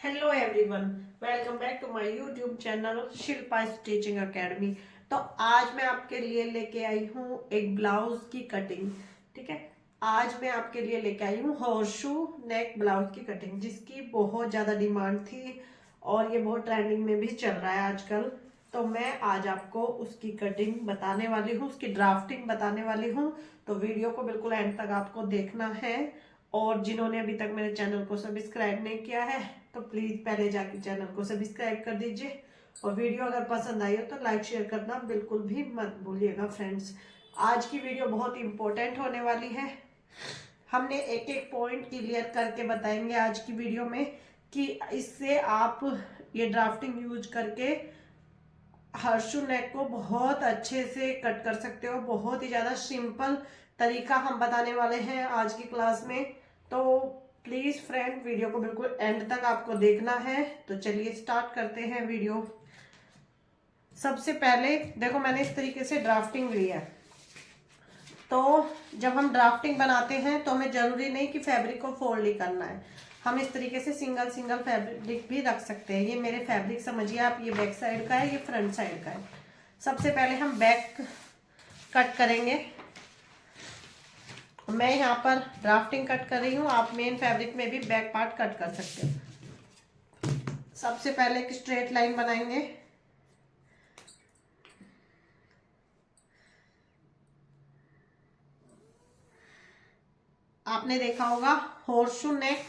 Hello everyone, welcome back to my YouTube channel Shilpa Stitching Academy. तो आज मैं आपके लिए लेके आई हूँ एक ब्लाउज की कटिंग। ठीक है, आज मैं आपके लिए लेके आई हूँ हॉर्सशू नेक ब्लाउज की कटिंग, जिसकी बहुत ज़्यादा डिमांड थी और ये बहुत ट्रेंडिंग में भी चल रहा है आजकल। तो मैं आज आपको उसकी कटिंग बताने वाली हूँ, उसकी ड्राफ्टिंग बताने वाली हूँ। तो वीडियो को बिल्कुल एंड तक आपको देखना है। और जिन्होंने अभी तक मेरे चैनल को सब्सक्राइब नहीं किया है तो प्लीज पहले जाके चैनल को सब्सक्राइब कर दीजिए। और वीडियो अगर पसंद आई हो तो लाइक शेयर करना बिल्कुल भी मत भूलिएगा फ्रेंड्स। आज की वीडियो बहुत इंपॉर्टेंट होने वाली है। हमने एक एक पॉइंट क्लियर करके बताएंगे आज की वीडियो में कि इससे आप ये ड्राफ्टिंग यूज करके हर्षू नेक को बहुत अच्छे से कट कर सकते हो। बहुत ही ज्यादा सिंपल तरीका हम बताने वाले हैं आज की क्लास में। तो प्लीज फ्रेंड वीडियो को बिल्कुल एंड तक आपको देखना है। तो चलिए स्टार्ट करते हैं वीडियो। सबसे पहले देखो, मैंने इस तरीके से ड्राफ्टिंग ली है। तो जब हम ड्राफ्टिंग बनाते हैं तो हमें जरूरी नहीं कि फैब्रिक को फोल्ड ही करना है, हम इस तरीके से सिंगल सिंगल फैब्रिक भी रख सकते हैं। ये मेरे फैब्रिक समझिए आप, ये बैक साइड का है, ये फ्रंट साइड का है। सबसे पहले हम बैक कट करेंगे। मैं यहाँ पर ड्राफ्टिंग कट कर रही हूँ, आप मेन फैब्रिक में भी बैक पार्ट कट कर सकते हो। सबसे पहले एक स्ट्रेट लाइन बनाएंगे। आपने देखा होगा हॉर्सशू नेक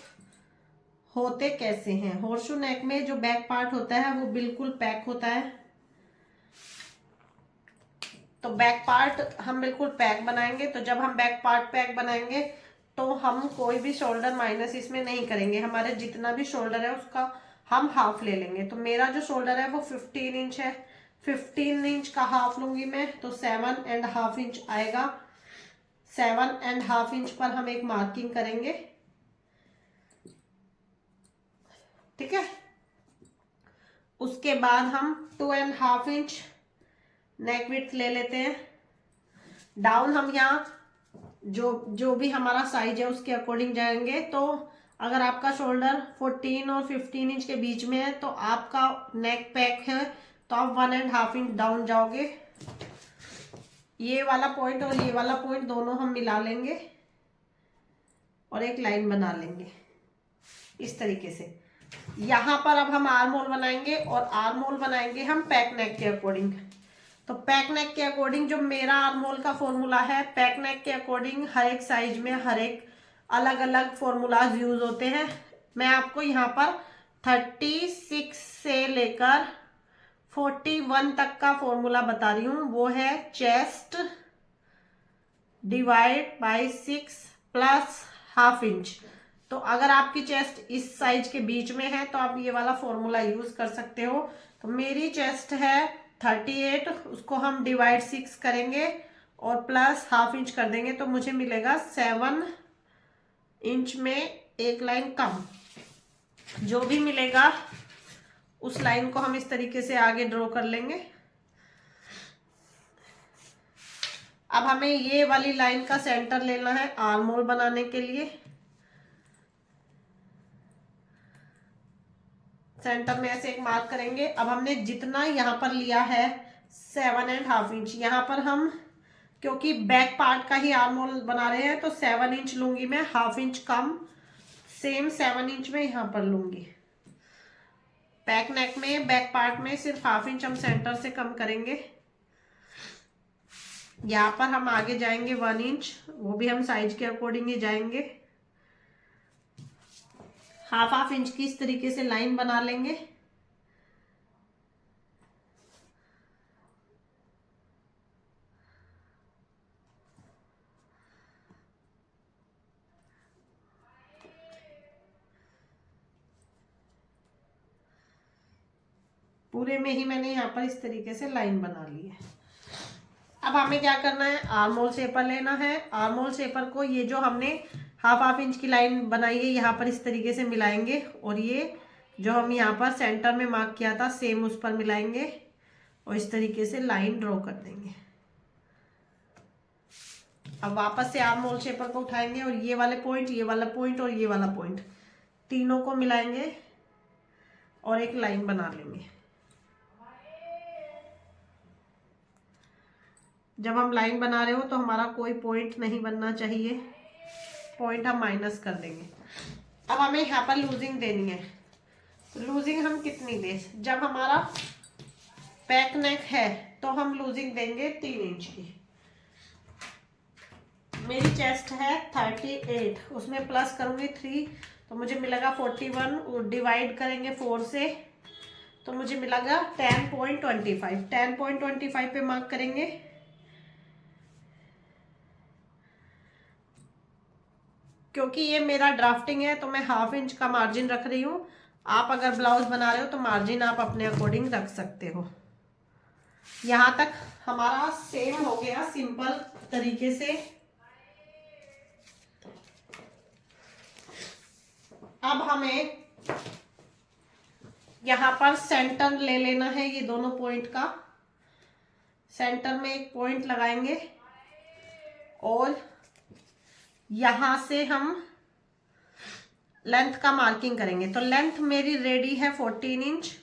होते कैसे हैं। हॉर्सशू नेक में जो बैक पार्ट होता है वो बिल्कुल पैक होता है। तो बैक पार्ट हम बिल्कुल पैक बनाएंगे। तो जब हम बैक पार्ट पैक बनाएंगे तो हम कोई भी शोल्डर माइनस इसमें नहीं करेंगे। हमारे जितना भी शोल्डर है उसका हम हाफ ले लेंगे। तो मेरा जो शोल्डर है वो 15 इंच है, 15 इंच का हाफ लूंगी मैं, तो 7.5 इंच आएगा। 7.5 इंच पर हम एक मार्किंग करेंगे। ठीक है, उसके बाद हम 2.5 इंच नेक विड्थ ले लेते हैं। डाउन हम यहाँ जो जो भी हमारा साइज है उसके अकॉर्डिंग जाएंगे। तो अगर आपका शोल्डर 14 और 15 इंच के बीच में है तो आपका नेक पैक है, तो आप 1.5 इंच डाउन जाओगे। ये वाला पॉइंट और ये वाला पॉइंट दोनों हम मिला लेंगे और एक लाइन बना लेंगे इस तरीके से। यहाँ पर अब हम आर्म होल बनाएंगे और आर्म होल बनाएंगे हम पैक नेक के अकॉर्डिंग। तो पैक नेक के अकॉर्डिंग जो मेरा आर्म होल का फॉर्मूला है, पैक नेक के अकॉर्डिंग हर एक साइज में हर एक अलग अलग फॉर्मूलाज यूज होते हैं। मैं आपको यहाँ पर 36 से लेकर 41 तक का फॉर्मूला बता रही हूँ। वो है chest divide by 6 plus half inch. तो अगर आपकी चेस्ट इस साइज के बीच में है तो आप ये वाला फॉर्मूला यूज कर सकते हो। तो मेरी चेस्ट है 38, उसको हम डिवाइड 6 करेंगे और प्लस हाफ इंच कर देंगे तो मुझे मिलेगा 7 इंच में एक लाइन कम। जो भी मिलेगा उस लाइन को हम इस तरीके से आगे ड्रॉ कर लेंगे। अब हमें ये वाली लाइन का सेंटर लेना है आर्म होल बनाने के लिए। सेंटर में ऐसे एक मार्क करेंगे। अब हमने जितना यहाँ पर लिया है 7.5 इंच, यहाँ पर हम क्योंकि बैक पार्ट का ही आर्म होल बना रहे हैं तो 7 इंच लूंगी मैं, हाफ इंच कम। सेम 7 इंच में यहाँ पर लूंगी। बैक नेक में बैक पार्ट में सिर्फ हाफ इंच हम सेंटर से कम करेंगे। यहाँ पर हम आगे जाएंगे 1 इंच, वो भी हम साइज के अकॉर्डिंग ही जाएंगे। हाफ हाफ इंच की इस तरीके से लाइन बना लेंगे। पूरे में ही मैंने यहाँ पर इस तरीके से लाइन बना ली है। अब हमें क्या करना है, आर्म होल शेपर लेना है। आर्म होल शेपर को ये जो हमने हाफ हाफ इंच की लाइन बनाई है यहाँ पर इस तरीके से मिलाएंगे और ये जो हम यहाँ पर सेंटर में मार्क किया था सेम उस पर मिलाएंगे और इस तरीके से लाइन ड्रॉ कर देंगे। अब वापस से आर्म होल शेपर को उठाएंगे और ये वाले पॉइंट, ये वाला पॉइंट और ये वाला पॉइंट तीनों को मिलाएंगे और एक लाइन बना लेंगे। जब हम लाइन बना रहे हो तो हमारा कोई पॉइंट नहीं बनना चाहिए, पॉइंट हम माइनस कर देंगे। अब हमें यहाँ पर लूजिंग देनी है। लूजिंग हम कितनी दें? जब हमारा बैक नेक है तो हम लूजिंग देंगे 3 इंच की। मेरी चेस्ट है 38, उसमें प्लस करूंगी 3 तो मुझे मिलेगा 41, डिवाइड करेंगे 4 से तो मुझे मिलेगा 10.25। 10.25 पे मार्क करेंगे। क्योंकि ये मेरा ड्राफ्टिंग है तो मैं ½ इंच का मार्जिन रख रही हूँ। आप अगर ब्लाउज बना रहे हो तो मार्जिन आप अपने अकॉर्डिंग रख सकते हो। यहाँ तक हमारा सेम हो गया सिंपल तरीके से। अब हमें यहाँ पर सेंटर ले लेना है, ये दोनों पॉइंट का सेंटर में एक पॉइंट लगाएंगे और यहां से हम लेंथ का मार्किंग करेंगे। तो लेंथ मेरी रेडी है 14 इंच,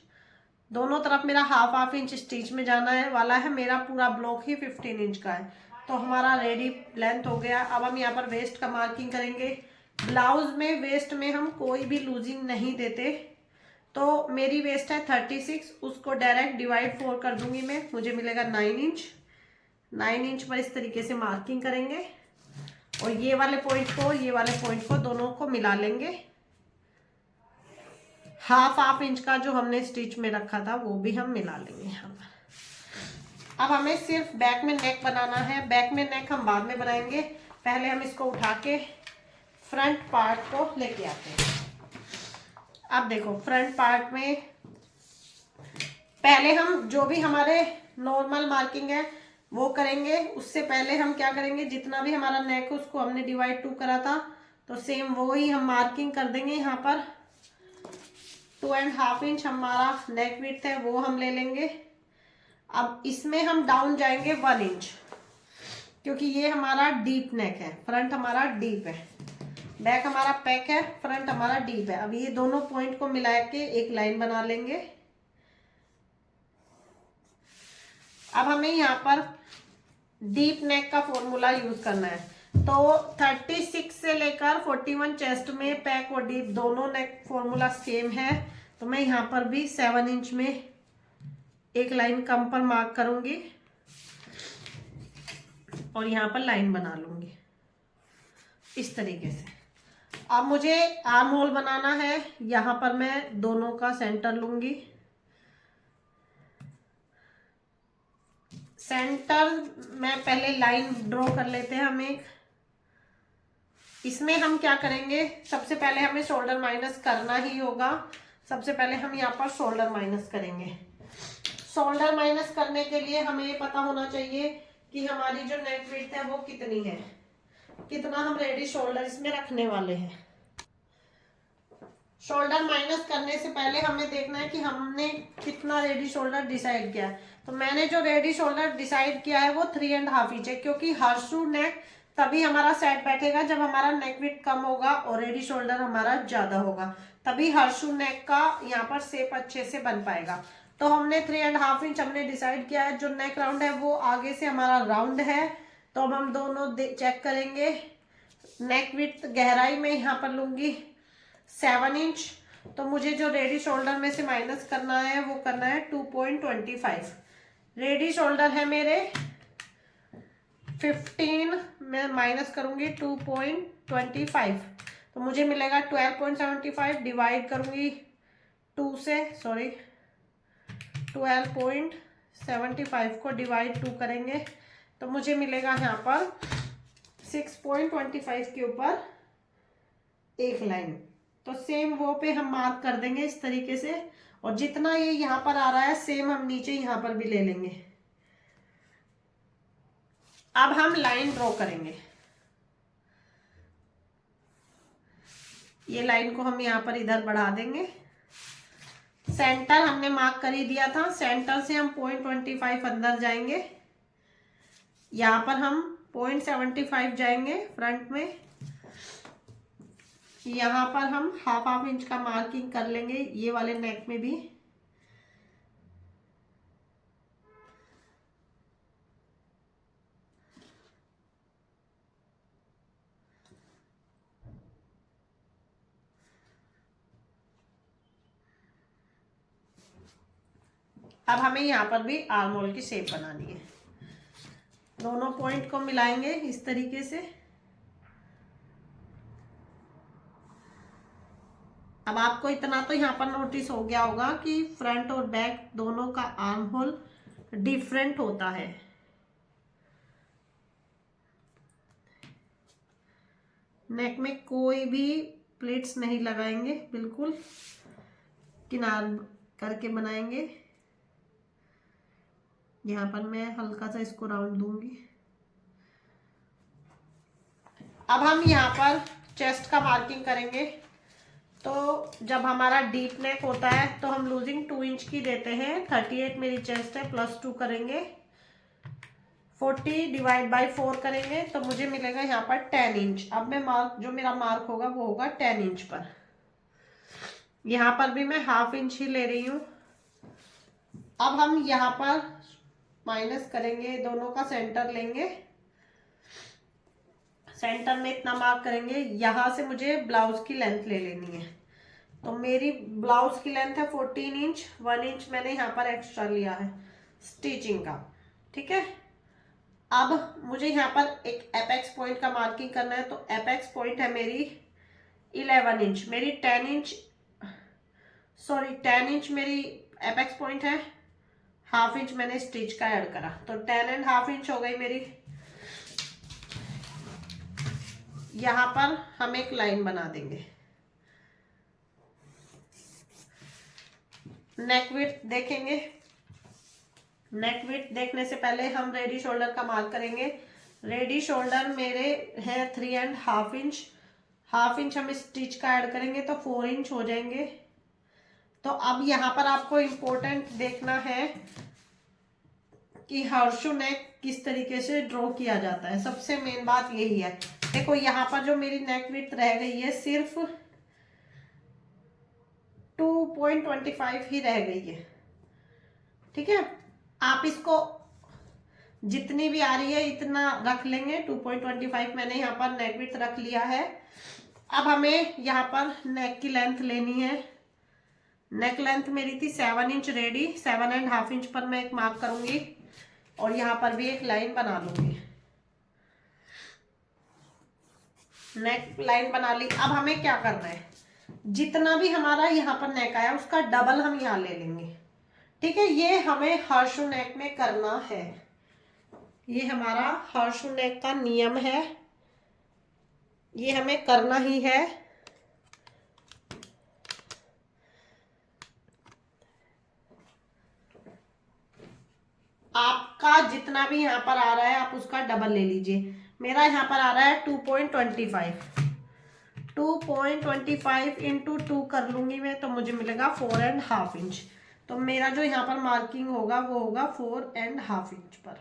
दोनों तरफ मेरा ½ इंच स्टिच में जाना है वाला है। मेरा पूरा ब्लॉक ही 15 इंच का है तो हमारा रेडी लेंथ हो गया। अब हम यहाँ पर वेस्ट का मार्किंग करेंगे। ब्लाउज में वेस्ट में हम कोई भी लूजिंग नहीं देते। तो मेरी वेस्ट है 36, उसको डायरेक्ट डिवाइड 4 कर दूंगी मैं, मुझे मिलेगा 9 इंच। 9 इंच पर इस तरीके से मार्किंग करेंगे और ये वाले पॉइंट को दोनों को मिला लेंगे। ½ इंच का जो हमने स्टिच में रखा था वो भी हम मिला लेंगे यहाँ पर। अब हमें सिर्फ बैक में नेक बनाना है। बैक में नेक हम बाद में बनाएंगे, पहले हम इसको उठा के फ्रंट पार्ट को लेके आते हैं। अब देखो फ्रंट पार्ट में पहले हम जो भी हमारे नॉर्मल मार्किंग है वो करेंगे। उससे पहले हम क्या करेंगे, जितना भी हमारा नेक है उसको हमने डिवाइड 2 करा था तो सेम वो ही हम मार्किंग कर देंगे। यहाँ पर 2.5 इंच हमारा नेक विड्थ है वो हम ले लेंगे। अब इसमें हम डाउन जाएंगे 1 इंच क्योंकि ये हमारा डीप नेक है, फ्रंट हमारा डीप है, बैक हमारा पैक है, फ्रंट हमारा डीप है। अब ये दोनों पॉइंट को मिला के एक लाइन बना लेंगे। अब हमें यहाँ पर डीप नेक का फॉर्मूला यूज करना है। तो 36 से लेकर 41 चेस्ट में पैक और डीप दोनों नेक फॉर्मूला सेम है तो मैं यहाँ पर भी 7 इंच में एक लाइन कम पर मार्क करूंगी और यहाँ पर लाइन बना लूंगी इस तरीके से। अब मुझे आर्म होल बनाना है, यहाँ पर मैं दोनों का सेंटर लूंगी। सेंटर में पहले लाइन ड्रॉ कर लेते हैं हम एक। इसमें हम क्या करेंगे, सबसे पहले हमें शोल्डर माइनस करना ही होगा। सबसे पहले हम यहाँ पर शोल्डर माइनस करेंगे। शोल्डर माइनस करने के लिए हमें ये पता होना चाहिए कि हमारी जो नेक विड्थ है वो कितनी है, कितना हम रेडी शोल्डर इसमें रखने वाले हैं। शोल्डर माइनस करने से पहले हमें देखना है कि हमने कितना रेडी शोल्डर डिसाइड किया है। तो मैंने जो रेडी शोल्डर डिसाइड किया है वो 3.5 इंच है क्योंकि हॉर्सशू नेक तभी हमारा सेट बैठेगा जब हमारा नेक विड्थ कम होगा और रेडी शोल्डर हमारा ज्यादा होगा, तभी हॉर्सशू नेक का यहाँ पर शेप अच्छे से बन पाएगा। तो हमने 3.5 इंच हमने डिसाइड किया है। जो नेक राउंड है वो आगे से हमारा राउंड है तो अब हम दोनों चेक करेंगे। नेक विड्थ गहराई में यहाँ पर लूंगी 7 इंच। तो मुझे जो रेडी शोल्डर में से माइनस करना है वो करना है 2.25। रेडी शोल्डर है मेरे 15, मैं माइनस करूंगी 2.25 तो मुझे मिलेगा 12.75। डिवाइड करूंगी 2 से, 12.75 को डिवाइड 2 करेंगे तो मुझे मिलेगा यहाँ पर 6.25 के ऊपर एक लाइन। तो सेम वो पे हम मार्क कर देंगे इस तरीके से और जितना ये यहाँ पर आ रहा है सेम हम नीचे यहाँ पर भी ले लेंगे। अब हम लाइन ड्रॉ करेंगे। ये लाइन को हम यहाँ पर इधर बढ़ा देंगे। सेंटर हमने मार्क कर ही दिया था, सेंटर से हम 0.25 अंदर जाएंगे। यहाँ पर हम 0.75 जाएंगे फ्रंट में। यहाँ पर हम हाफ हाफ इंच का मार्किंग कर लेंगे ये वाले नेक में भी। अब हमें यहाँ पर भी आर्म होल की शेप बनानी है। दोनों पॉइंट को मिलाएंगे इस तरीके से। अब आपको इतना तो यहाँ पर नोटिस हो गया होगा कि फ्रंट और बैक दोनों का आर्म होल डिफरेंट होता है। नेक में कोई भी प्लेट्स नहीं लगाएंगे, बिल्कुल किनार करके बनाएंगे। यहाँ पर मैं हल्का सा इसको राउंड दूंगी। अब हम यहाँ पर चेस्ट का मार्किंग करेंगे। तो जब हमारा डीप नेक होता है तो हम लूजिंग 2 इंच की देते हैं। 38 मेरी चेस्ट है, +2 करेंगे, 40 डिवाइड बाई 4 करेंगे तो मुझे मिलेगा यहाँ पर 10 इंच। अब मैं मार्क, जो मेरा मार्क होगा वो होगा 10 इंच पर। यहाँ पर भी मैं हाफ इंच ही ले रही हूँ। अब हम यहाँ पर माइनस करेंगे, दोनों का सेंटर लेंगे, सेंटर में इतना मार्क करेंगे। यहाँ से मुझे ब्लाउज की लेंथ ले लेनी है। तो मेरी ब्लाउज की लेंथ है 14 इंच, 1 इंच मैंने यहाँ पर एक्स्ट्रा लिया है स्टिचिंग का, ठीक है। अब मुझे यहाँ पर एक एपेक्स पॉइंट का मार्किंग करना है। तो एपेक्स पॉइंट है मेरी 11 इंच, मेरी 10 इंच, सॉरी 10 इंच मेरी एपेक्स पॉइंट है, हाफ इंच मैंने स्टिच का ऐड करा, तो 10.5 इंच हो गई मेरी। यहाँ पर हम एक लाइन बना देंगे। नेक विड्थ देखेंगे। नेक विड्थ देखने से पहले हम रेडी शोल्डर का मार्क करेंगे। रेडी शोल्डर मेरे है 3.5 इंच, हाफ इंच हम स्टिच का ऐड करेंगे तो 4 इंच हो जाएंगे। तो अब यहाँ पर आपको इम्पोर्टेंट देखना है कि हॉर्सशू नेक किस तरीके से ड्रॉ किया जाता है। सबसे मेन बात यही है। देखो यहाँ पर जो मेरी नेक विड्थ रह गई है सिर्फ 2.25 ही रह गई है, ठीक है। आप इसको जितनी भी आ रही है इतना रख लेंगे। 2.25 मैंने यहाँ पर नेक विड्थ रख लिया है। अब हमें यहाँ पर नेक की लेंथ लेनी है। नेक लेंथ मेरी थी 7 इंच रेडी, 7.5 इंच पर मैं एक मार्क करूंगी और यहाँ पर भी एक लाइन बना लूंगी। नेक लाइन बना ली। अब हमें क्या करना है, जितना भी हमारा यहाँ पर नेक आया उसका डबल हम यहाँ ले लेंगे, ठीक है। ये हमें हॉर्सशू नेक में करना है। ये हमारा हॉर्सशू नेक का नियम है, ये हमें करना ही है। आपका जितना भी यहाँ पर आ रहा है आप उसका डबल ले लीजिए। मेरा यहाँ पर आ रहा है 2.25, 2.25 इंटू 2 कर लूंगी मैं तो मुझे मिलेगा 4.5 इंच। तो मेरा जो यहाँ पर मार्किंग होगा वो होगा 4.5 इंच पर।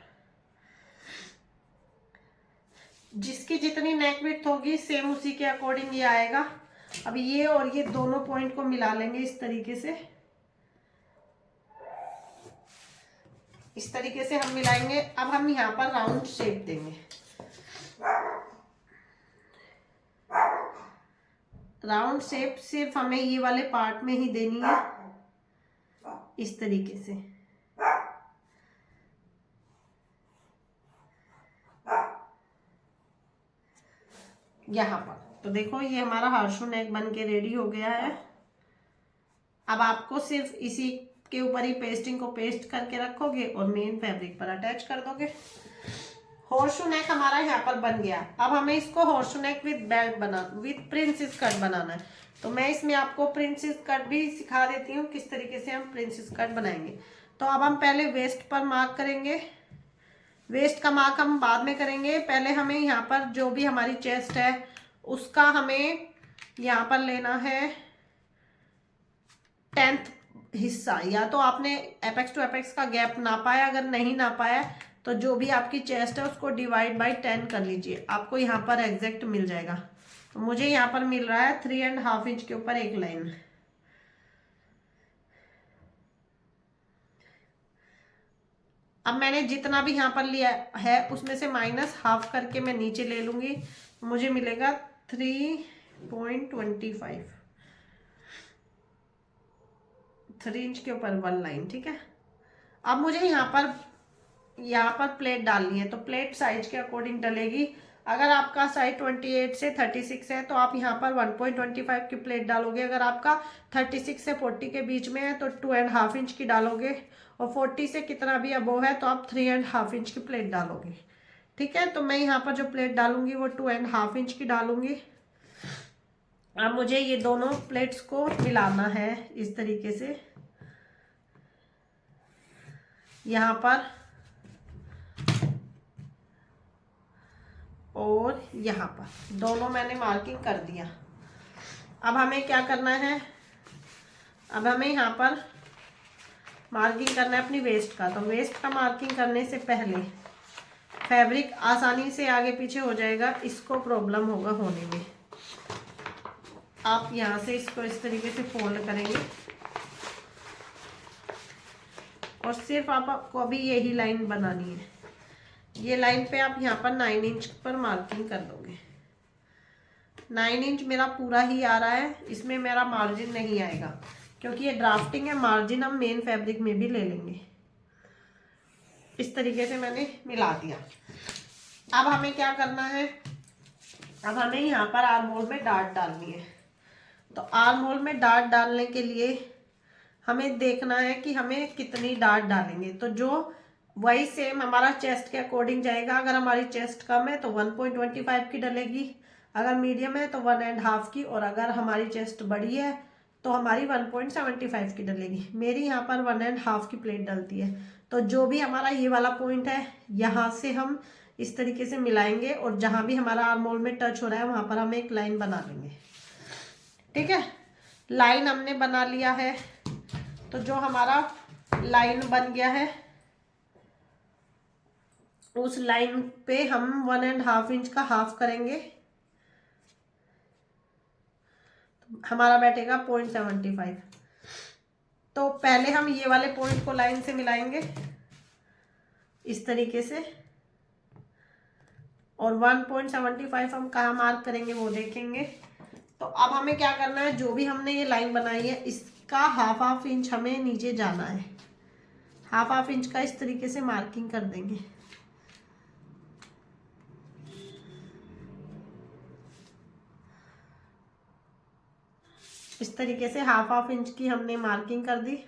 जिसकी जितनी नेक विड्थ होगी सेम उसी के अकॉर्डिंग ये आएगा। अब ये और ये दोनों पॉइंट को मिला लेंगे इस तरीके से। इस तरीके से हम मिलाएंगे। अब हम यहाँ पर राउंड शेप देंगे। राउंड शेप सिर्फ हमें ये वाले पार्ट में ही देनी है, इस तरीके से। यहाँ पर तो देखो ये हमारा हॉर्सशू नेक बन के रेडी हो गया है। अब आपको सिर्फ इसी के ऊपर ही पेस्टिंग को पेस्ट करके रखोगे और मेन फैब्रिक पर अटैच कर दोगे। हॉर्सशू नेक हमारा यहाँ पर बन गया। अब हमें इसको horseshoe neck with belt with princess cut बनाना है। तो मैं इसमें आपको प्रिंसेस कट भी सिखा देती हूँ किस तरीके से हम प्रिंसेस कट बनाएंगे। तो अब हम पहले वेस्ट पर मार्क करेंगे। वेस्ट का मार्क हम बाद में करेंगे। पहले हमें यहाँ पर जो भी हमारी चेस्ट है उसका हमें यहाँ पर लेना है 10th हिस्सा। या तो आपने एपेक्स टू एपेक्स का गैप नापा है, अगर नहीं नापा है तो जो भी आपकी चेस्ट है उसको डिवाइड बाय 10 कर लीजिए, आपको यहाँ पर एग्जैक्ट मिल जाएगा। तो मुझे यहाँ पर मिल रहा है 3.5 इंच के ऊपर एक लाइन। अब मैंने जितना भी यहाँ पर लिया है उसमें से -1/2 करके मैं नीचे ले लूंगी, मुझे मिलेगा 3.25, 3 इंच के ऊपर 1 लाइन। ठीक है, अब मुझे यहाँ पर प्लेट डालनी है, तो प्लेट साइज के अकॉर्डिंग डलेगी। अगर आपका साइज 28 से 36 है तो आप यहाँ पर 1.25 की प्लेट डालोगे। अगर आपका 36 से 40 के बीच में है तो 2.5 इंच की डालोगे, और 40 से कितना भी अबोव है तो आप 3.5 इंच की प्लेट डालोगे। ठीक है, तो मैं यहाँ पर जो प्लेट डालूंगी वो 2.5 इंच की डालूंगी। अब मुझे ये दोनों प्लेट्स को मिलाना है इस तरीके से। यहाँ पर और यहाँ पर दोनों मैंने मार्किंग कर दिया। अब हमें क्या करना है, अब हमें यहाँ पर मार्किंग करना है अपनी वेस्ट का। तो वेस्ट का मार्किंग करने से पहले फैब्रिक आसानी से आगे पीछे हो जाएगा, इसको प्रॉब्लम होगा होने में। आप यहाँ से इसको इस तरीके से फोल्ड करेंगे और सिर्फ आपको अभी यही लाइन बनानी है। ये लाइन पे आप यहाँ पर 9 इंच पर मार्किंग कर दोगे। 9 इंच मेरा पूरा ही आ रहा है, इसमें मेरा मार्जिन नहीं आएगा क्योंकि ये ड्राफ्टिंग है। मार्जिन हम मेन फैब्रिक में भी ले लेंगे। इस तरीके से मैंने मिला दिया। अब हमें क्या करना है, अब हमें यहाँ पर आर्म होल में डार्ट डालनी है। तो आर्म होल में डार्ट डालने के लिए हमें देखना है कि हमें कितनी डार्ट डालेंगे। तो जो वही सेम हमारा चेस्ट के अकॉर्डिंग जाएगा। अगर हमारी चेस्ट कम है तो 1.25 की डलेगी, अगर मीडियम है तो 1.5 की, और अगर हमारी चेस्ट बड़ी है तो हमारी 1.75 की डलेगी। मेरी यहाँ पर 1.5 की प्लेट डलती है। तो जो भी हमारा ये वाला पॉइंट है यहाँ से हम इस तरीके से मिलाएंगे, और जहाँ भी हमारा आर्म होल में टच हो रहा है वहाँ पर हम एक लाइन बना लेंगे। ठीक है, लाइन हमने बना लिया है। तो जो हमारा लाइन बन गया है उस लाइन पे हम 1.5 इंच का हाफ करेंगे, तो हमारा बैठेगा 0.75। तो पहले हम ये वाले पॉइंट को लाइन से मिलाएंगे इस तरीके से, और 1.75 हम कहाँ मार्क करेंगे वो देखेंगे। तो अब हमें क्या करना है, जो भी हमने ये लाइन बनाई है इसका हाफ इंच हमें नीचे जाना है। हाफ इंच का इस तरीके से मार्किंग कर देंगे। इस तरीके से हाफ इंच की हमने मार्किंग कर दी।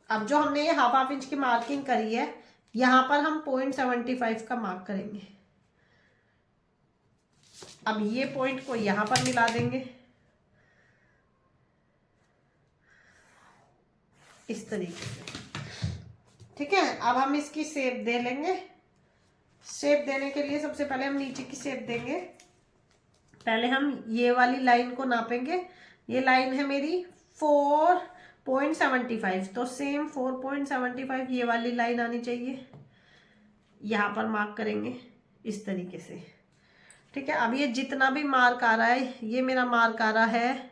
अब जो हमने ये हाफ इंच की मार्किंग करी है यहाँ पर हम 0.75 का मार्क करेंगे। अब ये पॉइंट को यहाँ पर मिला देंगे इस तरीके से। ठीक है, अब हम इसकी शेप दे लेंगे। शेप देने के लिए सबसे पहले हम नीचे की शेप देंगे। पहले हम ये वाली लाइन को नापेंगे। ये लाइन है मेरी 4.75, तो सेम 4.75 ये वाली लाइन आनी चाहिए। यहाँ पर मार्क करेंगे इस तरीके से। ठीक है, अब ये जितना भी मार्क आ रहा है ये मेरा मार्क आ रहा है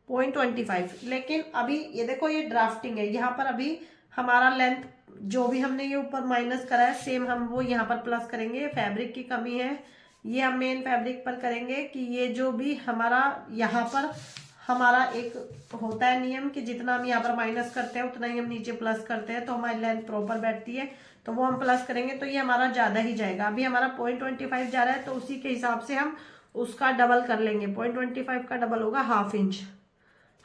0.25। लेकिन अभी ये देखो ये ड्राफ्टिंग है, यहाँ पर अभी हमारा लेंथ जो भी हमने ये ऊपर माइनस करा है सेम हम वो यहाँ पर प्लस करेंगे। फैब्रिक की कमी है, ये हम मेन फैब्रिक पर करेंगे कि ये जो भी हमारा यहाँ पर हमारा एक होता है नियम कि जितना हम यहाँ पर माइनस करते हैं उतना ही हम नीचे प्लस करते हैं, तो हमारी लेंथ प्रॉपर बैठती है। तो वो हम प्लस करेंगे तो ये हमारा ज़्यादा ही जाएगा। अभी हमारा 0.25 जा रहा है तो उसी के हिसाब से हम उसका डबल कर लेंगे। 0.25 का डबल होगा हाफ इंच।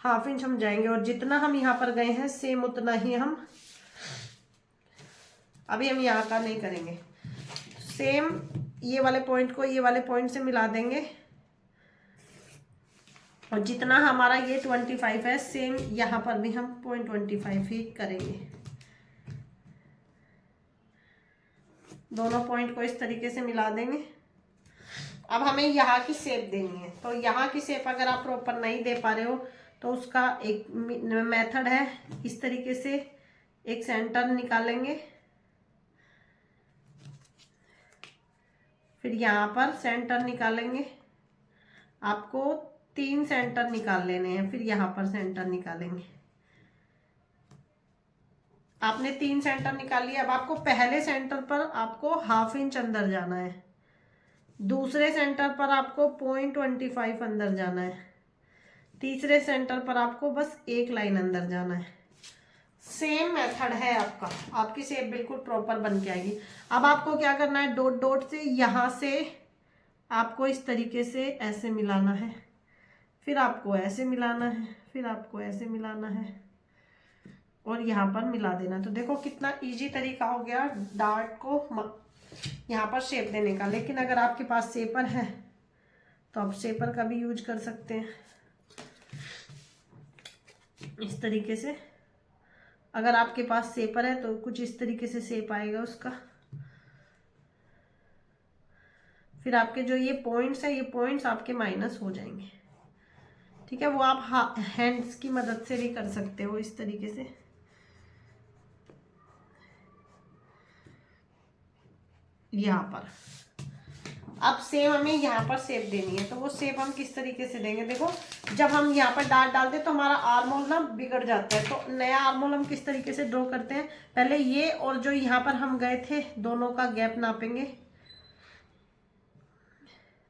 हाफ इंच हम जाएंगे, और जितना हम यहाँ पर गए हैं सेम उतना ही हम अभी हम यहाँ का नहीं करेंगे। सेम ये वाले पॉइंट को ये वाले पॉइंट से मिला देंगे, और जितना हमारा ये 25 है सेम यहाँ पर भी हम 0.25 ही करेंगे। दोनों पॉइंट को इस तरीके से मिला देंगे। अब हमें यहाँ की शेप देनी है। तो यहाँ की शेप अगर आप प्रॉपर नहीं दे पा रहे हो तो उसका एक मेथड है, इस तरीके से एक सेंटर निकालेंगे फिर यहाँ पर सेंटर निकालेंगे, आपको 3 सेंटर निकाल लेने हैं। फिर यहाँ पर सेंटर निकालेंगे, आपने 3 सेंटर निकाल लिया। अब आपको पहले सेंटर पर आपको 1/2 इंच अंदर जाना है, दूसरे सेंटर पर आपको 0.25 अंदर जाना है, तीसरे सेंटर पर आपको बस 1 लाइन अंदर जाना है। सेम मेथड है आपका, आपकी शेप बिल्कुल प्रॉपर बन के आएगी। अब आपको क्या करना है, डॉट डॉट से यहाँ से आपको इस तरीके से ऐसे मिलाना है, फिर आपको ऐसे मिलाना है, फिर आपको ऐसे मिलाना है और यहाँ पर मिला देना। तो देखो कितना इजी तरीका हो गया डार्ट को यहाँ पर शेप देने का। लेकिन अगर आपके पास शेपर है तो आप शेपर का भी यूज कर सकते हैं इस तरीके से। अगर आपके पास शेपर है तो कुछ इस तरीके से शेप आएगा उसका। फिर आपके जो ये पॉइंट्स है, ये पॉइंट्स आपके माइनस हो जाएंगे, ठीक है। वो आप हैंड्स की मदद से भी कर सकते हो इस तरीके से। यहाँ पर अब सेम हमें यहाँ पर शेप देनी है, तो वो शेप हम किस तरीके से देंगे, देखो जब हम यहाँ पर डार्ट डालते हैं तो हमारा आर्म होल ना बिगड़ जाता है। तो नया आर्म होल हम किस तरीके से ड्रॉ करते हैं, पहले ये और जो यहाँ पर हम गए थे दोनों का गैप नापेंगे।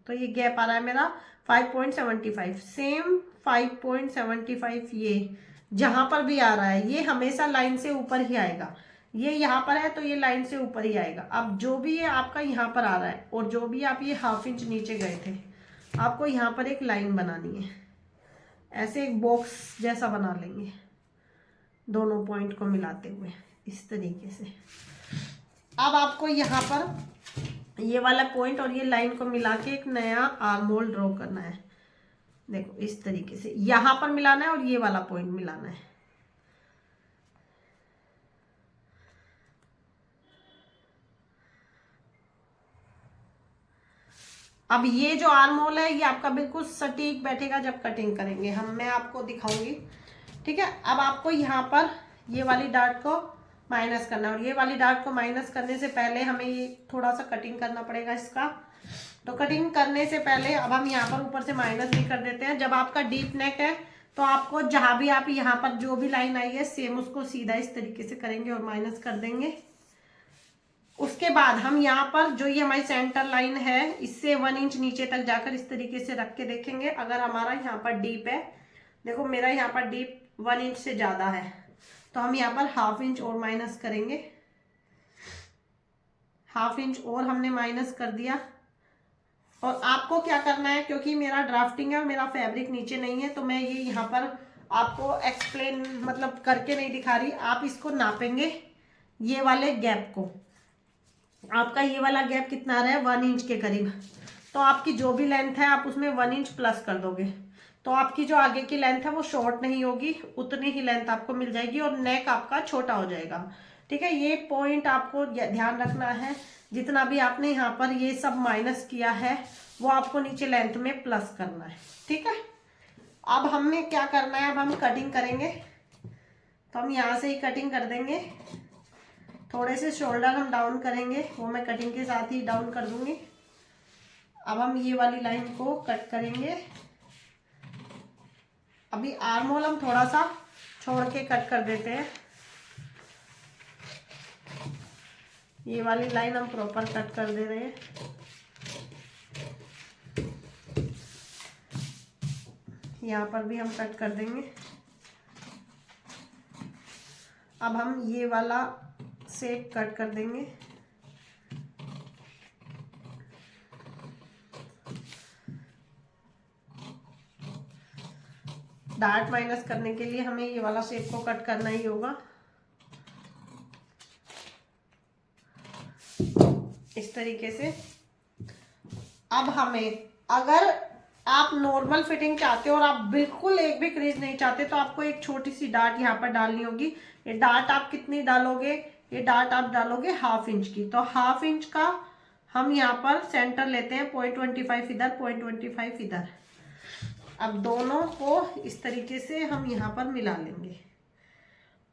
तो ये गैप आ रहा है मेरा 5.75, सेम 5.75 ये जहां पर भी आ रहा है ये हमेशा लाइन से ऊपर ही आएगा। ये यहाँ पर है तो ये लाइन से ऊपर ही आएगा। अब जो भी ये आपका यहाँ पर आ रहा है और जो भी आप ये 1/2 इंच नीचे गए थे, आपको यहाँ पर एक लाइन बनानी है, ऐसे एक बॉक्स जैसा बना लेंगे दोनों पॉइंट को मिलाते हुए इस तरीके से। अब आपको यहाँ पर ये वाला पॉइंट और ये लाइन को मिला के एक नया आर्म होल ड्रॉ करना है। देखो इस तरीके से यहाँ पर मिलाना है और ये वाला पॉइंट मिलाना है। अब ये जो आर्म होल है ये आपका बिल्कुल सटीक बैठेगा जब कटिंग करेंगे हम, मैं आपको दिखाऊंगी, ठीक है। अब आपको यहाँ पर ये वाली डार्ट को माइनस करना है और ये वाली डार्ट को माइनस करने से पहले हमें ये थोड़ा सा कटिंग करना पड़ेगा इसका। तो कटिंग करने से पहले अब हम यहाँ पर ऊपर से माइनस भी कर देते हैं। जब आपका डीप नेक है तो आपको जहां भी आप यहाँ पर जो भी लाइन आई है सेम उसको सीधा इस तरीके से करेंगे और माइनस कर देंगे। उसके बाद हम यहाँ पर जो ये हमारी सेंटर लाइन है इससे 1 इंच नीचे तक जाकर इस तरीके से रख के देखेंगे अगर हमारा यहाँ पर डीप है। देखो मेरा यहाँ पर डीप 1 इंच से ज्यादा है तो हम यहाँ पर 1/2 इंच और माइनस करेंगे। 1/2 इंच और हमने माइनस कर दिया। और आपको क्या करना है, क्योंकि मेरा ड्राफ्टिंग है और मेरा फैब्रिक नीचे नहीं है तो मैं ये यहाँ पर आपको एक्सप्लेन मतलब करके नहीं दिखा रही। आप इसको नापेंगे ये वाले गैप को, आपका ये वाला गैप कितना आ रहा है 1 इंच के करीब। तो आपकी जो भी लेंथ है आप उसमें 1 इंच प्लस कर दोगे तो आपकी जो आगे की लेंथ है वो शॉर्ट नहीं होगी, उतनी ही लेंथ आपको मिल जाएगी और नेक आपका छोटा हो जाएगा, ठीक है। ये पॉइंट आपको ध्यान रखना है। जितना भी आपने यहाँ पर ये सब माइनस किया है वो आपको नीचे लेंथ में प्लस करना है, ठीक है। अब हमें क्या करना है, अब हम कटिंग करेंगे तो हम यहाँ से ही कटिंग कर देंगे। थोड़े से शोल्डर हम डाउन करेंगे, वो मैं कटिंग के साथ ही डाउन कर दूंगी। अब हम ये वाली लाइन को कट करेंगे। अभी आर्म होल हम थोड़ा सा छोड़ के कट कर देते हैं। ये वाली लाइन हम प्रॉपर कट कर दे रहे हैं। यहाँ पर भी हम कट कर देंगे। अब हम ये वाला शेप कट कर देंगे। डार्ट माइनस करने के लिए हमें ये वाला शेप को कट करना ही होगा इस तरीके से। अब हमें अगर आप नॉर्मल फिटिंग चाहते हो और आप बिल्कुल एक भी क्रीज नहीं चाहते तो आपको एक छोटी सी डार्ट यहाँ पर डालनी होगी। ये डार्ट आप कितनी डालोगे, ये डार्ट आप डालोगे 1/2 इंच की। तो 1/2 इंच का हम यहाँ पर सेंटर लेते हैं 0.25 इधर 0.25 इधर। अब दोनों को इस तरीके से हम यहाँ पर मिला लेंगे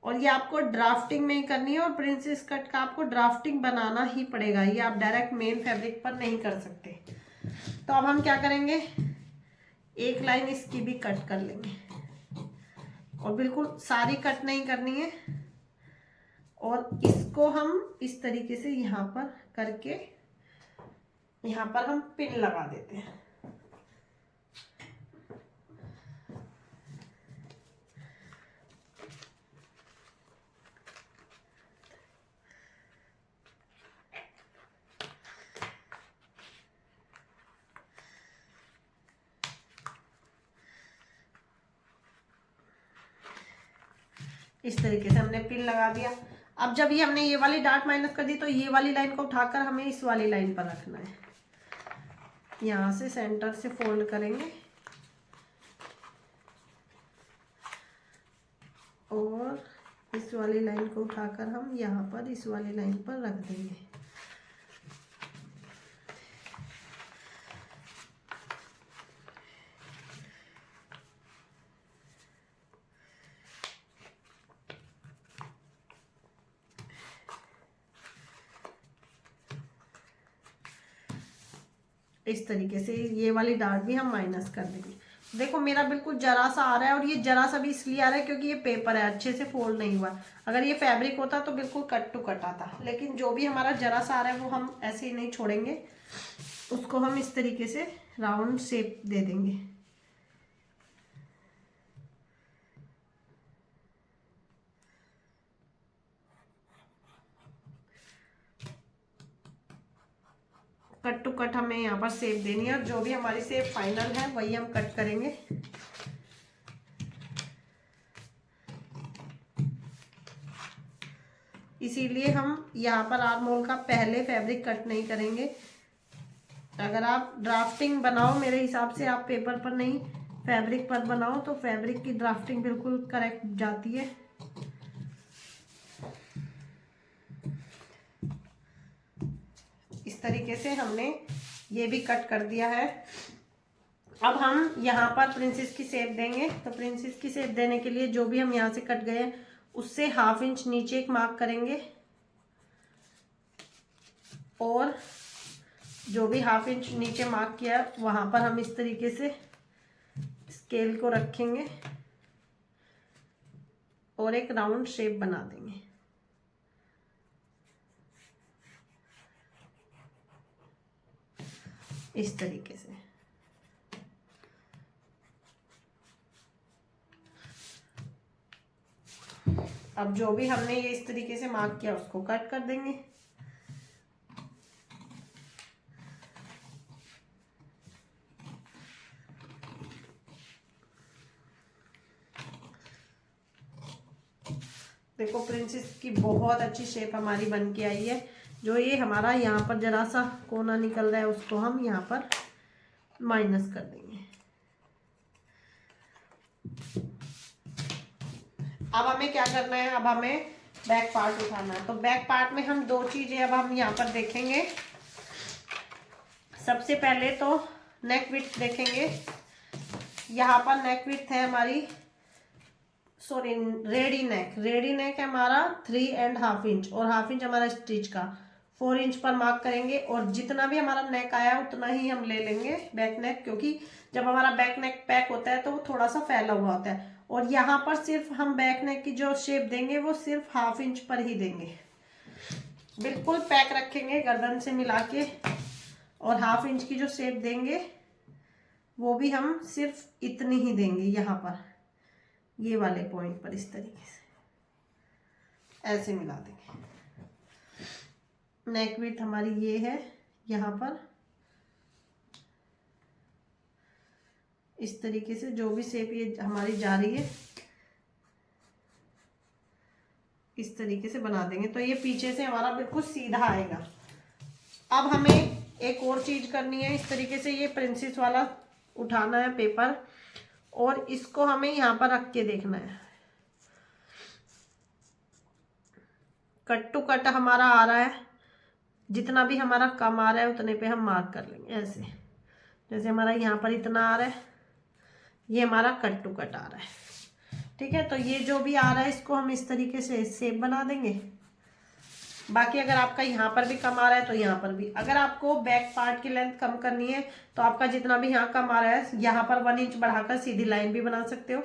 और ये आपको ड्राफ्टिंग में ही करनी है, और प्रिंसेस कट का आपको ड्राफ्टिंग बनाना ही पड़ेगा, ये आप डायरेक्ट मेन फैब्रिक पर नहीं कर सकते। तो अब हम क्या करेंगे, एक लाइन इसकी भी कट कर लेंगे, और बिल्कुल सारी कट नहीं करनी है, और इसको हम इस तरीके से यहाँ पर करके यहाँ पर हम पिन लगा देते हैं। इस तरीके से हमने पिन लगा दिया। अब जब ये हमने ये वाली डार्ट माइनस कर दी, तो ये वाली लाइन को उठाकर हमें इस वाली लाइन पर रखना है। यहाँ से सेंटर से फोल्ड करेंगे और इस वाली लाइन को उठाकर हम यहाँ पर इस वाली लाइन पर रख देंगे। इस तरीके से ये वाली डार्ट भी हम माइनस कर देंगे। देखो मेरा बिल्कुल जरा सा आ रहा है, और ये जरा सा भी इसलिए आ रहा है क्योंकि ये पेपर है, अच्छे से फोल्ड नहीं हुआ। अगर ये फैब्रिक होता तो बिल्कुल कट टू कट आता, लेकिन जो भी हमारा जरा सा आ रहा है वो हम ऐसे ही नहीं छोड़ेंगे, उसको हम इस तरीके से राउंड शेप दे देंगे। कट टू कट हमें यहाँ पर शेप देनी है, और जो भी हमारी शेप फाइनल है वही हम कट करेंगे। इसीलिए हम यहाँ पर आर्म होल का पहले फैब्रिक कट नहीं करेंगे। अगर आप ड्राफ्टिंग बनाओ, मेरे हिसाब से आप पेपर पर नहीं फैब्रिक पर बनाओ, तो फैब्रिक की ड्राफ्टिंग बिल्कुल करेक्ट जाती है। इस तरीके से हमने ये भी कट कर दिया है। अब हम यहाँ पर प्रिंसेस की शेप देंगे। तो प्रिंसेस की शेप देने के लिए जो भी हम यहाँ से कट गए हैं उससे 1/2 इंच नीचे एक मार्क करेंगे, और जो भी 1/2 इंच नीचे मार्क किया वहाँ पर हम इस तरीके से स्केल को रखेंगे और एक राउंड शेप बना देंगे। इस तरीके से अब जो भी हमने ये इस तरीके से मार्क किया उसको कट कर देंगे। देखो प्रिंसेस की बहुत अच्छी शेप हमारी बन के आई है। जो ये हमारा यहाँ पर जरा सा कोना निकल रहा है उसको हम यहाँ पर माइनस कर देंगे। अब हमें क्या करना है, अब हमें बैक पार्ट उठाना है। तो बैक पार्ट में हम 2 चीजें अब हम यहाँ पर देखेंगे। सबसे पहले तो नेक विड्थ देखेंगे। यहाँ पर नेक विड्थ है हमारी, सॉरी रेडी नेक है हमारा 3.5 इंच, और 1/2 इंच हमारा स्टिच का 4 इंच पर मार्क करेंगे। और जितना भी हमारा नेक आया उतना ही हम ले लेंगे बैक नेक, क्योंकि जब हमारा बैक नेक पैक होता है तो वो थोड़ा सा फैला हुआ होता है। और यहाँ पर सिर्फ हम बैक नेक की जो शेप देंगे वो सिर्फ 1/2 इंच पर ही देंगे, बिल्कुल पैक रखेंगे गर्दन से मिला के। और 1/2 इंच की जो शेप देंगे वो भी हम सिर्फ इतनी ही देंगे, यहाँ पर ये वाले पॉइंट पर इस तरीके से ऐसे मिला देंगे। नेक विड्थ हमारी ये है, यहाँ पर इस तरीके से जो भी शेप ये हमारी जा रही है इस तरीके से बना देंगे, तो ये पीछे से हमारा बिल्कुल सीधा आएगा। अब हमें एक और चीज करनी है। इस तरीके से ये प्रिंसेस वाला उठाना है पेपर, और इसको हमें यहाँ पर रख के देखना है। कट टू कट हमारा आ रहा है, जितना भी हमारा कम आ रहा है उतने पे हम मार्क कर लेंगे। ऐसे जैसे हमारा यहाँ पर इतना आ रहा है, ये हमारा कट टू कट आ रहा है। ठीक है, तो ये जो भी आ रहा है इसको हम इस तरीके से शेप बना देंगे। बाकी अगर आपका यहाँ पर भी कम आ रहा है तो यहाँ पर भी, अगर आपको बैक पार्ट की लेंथ कम करनी है तो आपका जितना भी यहाँ कम आ रहा है यहाँ पर 1 इंच बढ़ाकर सीधी लाइन भी बना सकते हो।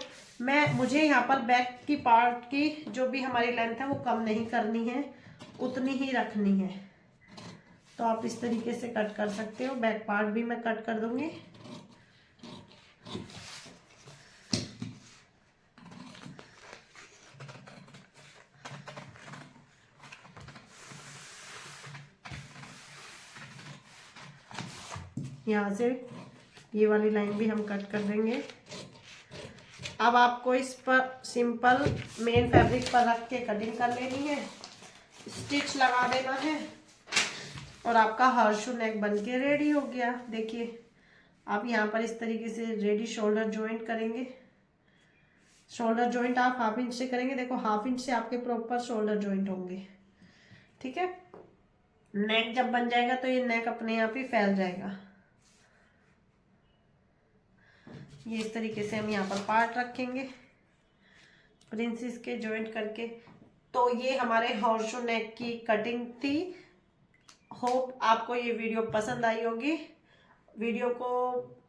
मुझे यहाँ पर बैक की पार्ट की जो भी हमारी लेंथ है वो कम नहीं करनी है, उतनी ही रखनी है। तो आप इस तरीके से कट कर सकते हो। बैक पार्ट भी मैं कट कर दूंगी। यहाँ से ये वाली लाइन भी हम कट कर देंगे। अब आपको इस पर सिंपल मेन फैब्रिक पर रख के कटिंग कर लेनी है, स्टिच लगा देना है और आपका हॉर्सशू नेक बन के रेडी हो गया। देखिए आप यहाँ पर इस तरीके से रेडी शोल्डर जॉइंट करेंगे। शोल्डर जॉइंट आप 1/2 इंच से करेंगे। देखो 1/2 इंच से आपके प्रॉपर शोल्डर जॉइंट होंगे। ठीक है, नेक जब बन जाएगा तो ये नेक अपने आप ही फैल जाएगा। ये इस तरीके से हम यहाँ पर पार्ट रखेंगे प्रिंसेस के जॉइंट करके। तो ये हमारे हॉर्सशू नेक की कटिंग थी। होप आपको ये वीडियो पसंद आई होगी। वीडियो को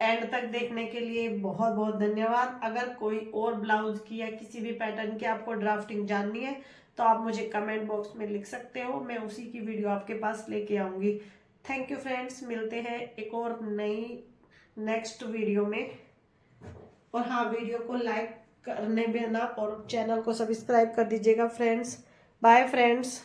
एंड तक देखने के लिए बहुत बहुत धन्यवाद। अगर कोई और ब्लाउज की या किसी भी पैटर्न की आपको ड्राफ्टिंग जाननी है तो आप मुझे कमेंट बॉक्स में लिख सकते हो, मैं उसी की वीडियो आपके पास लेके आऊँगी। थैंक यू फ्रेंड्स, मिलते हैं एक और नई नेक्स्ट वीडियो में। और हाँ, वीडियो को लाइक करने बिना और चैनल को सब्सक्राइब कर दीजिएगा फ्रेंड्स। Bye friends.